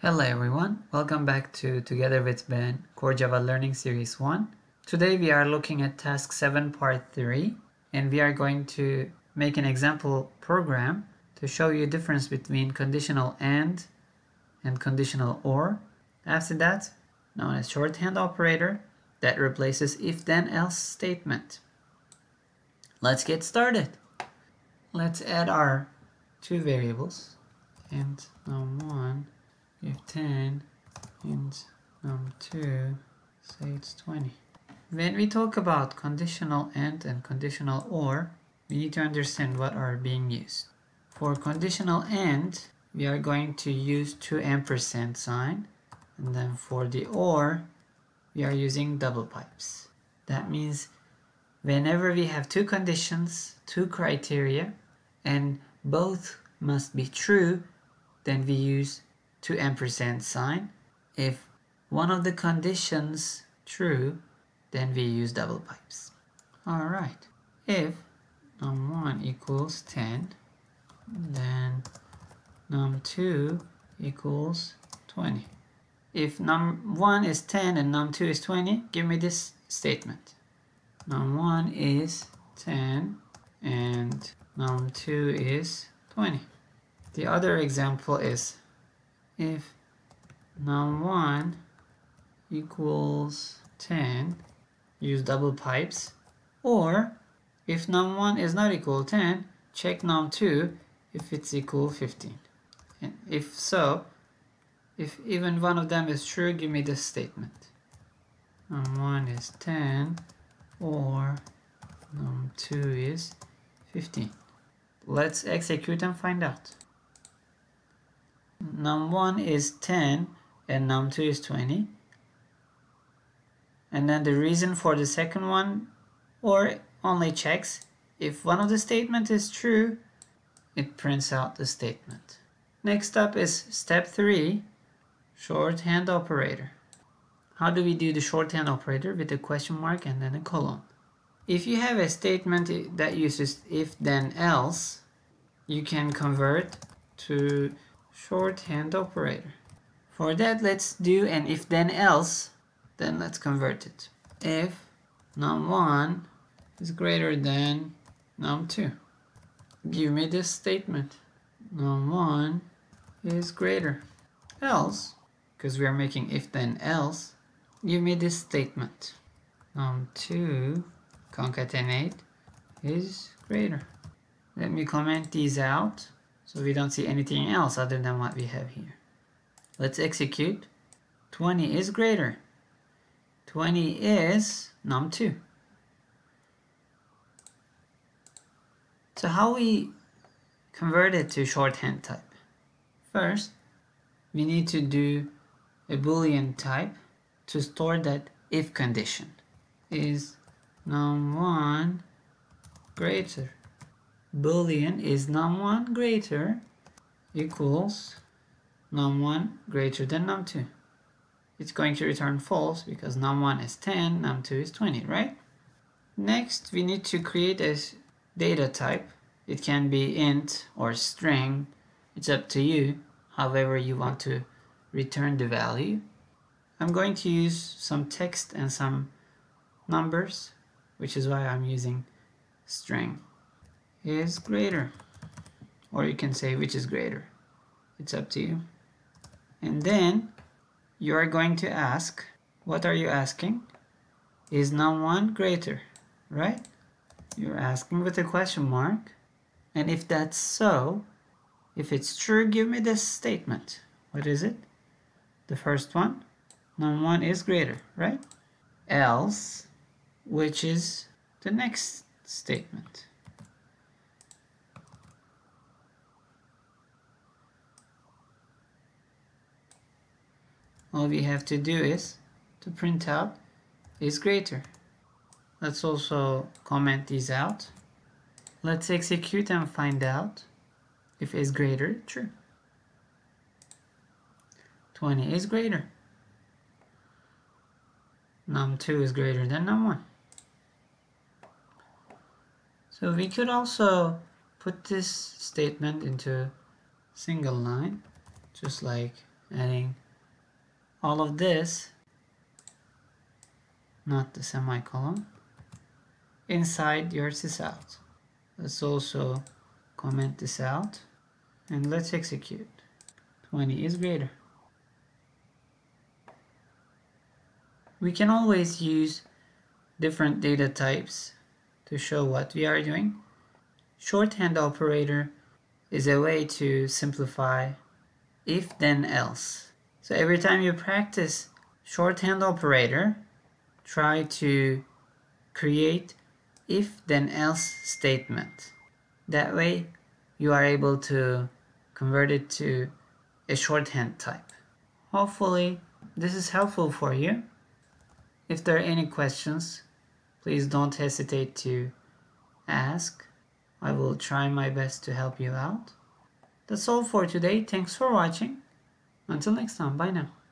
Hello everyone, welcome back to Together with Ben, Core Java Learning Series 1. Today we are looking at Task 7 Part 3 and we are going to make an example program to show you the difference between conditional AND and conditional OR. After that, known as shorthand operator that replaces if-then-else statement. Let's get started. Let's add our two variables and num1 give 10 and num2 say it's 20. When we talk about conditional AND and conditional OR, we need to understand what are being used. For conditional AND, we are going to use two ampersand sign, and then for the OR, we are using double pipes. That means whenever we have two conditions, two criteria, and both must be true, then we use two ampersand sign. If one of the conditions true, then we use double pipes. Alright, if num1 equals 10, then num2 equals 20. If num1 is 10 and num2 is 20, give me this statement. Num1 is 10 and num2 is 20. The other example is if num1 equals 10, use double pipes, or if num1 is not equal to 10, check num2 if it's equal 15. And if so, if even one of them is true, give me this statement. Num1 is 10 or num2 is 15. Let's execute and find out. Num1 is 10 and num2 is 20. And then the reason for the second one, or only checks if one of the statement is true, it prints out the statement. Next up is step 3, shorthand operator. How do we do the shorthand operator? With a question mark and then a colon. If you have a statement that uses if then else, you can convert to shorthand operator. For that, let's do an if then else, then let's convert it. If num1 is greater than num2, give me this statement. Num1 is greater. Else, because we are making if then else, give me this statement. Num2 concatenate is greater. Let me comment these out so we don't see anything else other than what we have here. Let's execute. 20 is greater. 20 is num2. So how we convert it to shorthand type? First, we need to do a Boolean type to store that if condition. Is num1 greater? Boolean is num1 greater equals num1 greater than num2. It's going to return false because num1 is 10, num2 is 20, right? Next, we need to create a data type. It can be int or string. It's up to you, however you want to return the value. I'm going to use some text and some numbers, which is why I'm using string. Is greater, or you can say which is greater. It's up to you. And then you are going to ask, what are you asking? Is num1 greater, right? You're asking with a question mark. And if that's so, if it's true, give me this statement. What is it? The first one, num1 is greater, right? Else, which is the next statement. All we have to do is to print out is greater. Let's also comment these out. Let's execute and find out if is greater true. 20 is greater. Num2 is greater than num1. So we could also put this statement into single line, just like adding all of this, not the semicolon, inside your sysout. Let's also comment this out and let's execute. 20 is greater. We can always use different data types to show what we are doing. Shorthand operator is a way to simplify if then else. So every time you practice shorthand operator, try to create if then else statement. That way you are able to convert it to a shorthand type. Hopefully this is helpful for you. If there are any questions, please don't hesitate to ask. I will try my best to help you out. That's all for today. Thanks for watching. Until next time, bye now.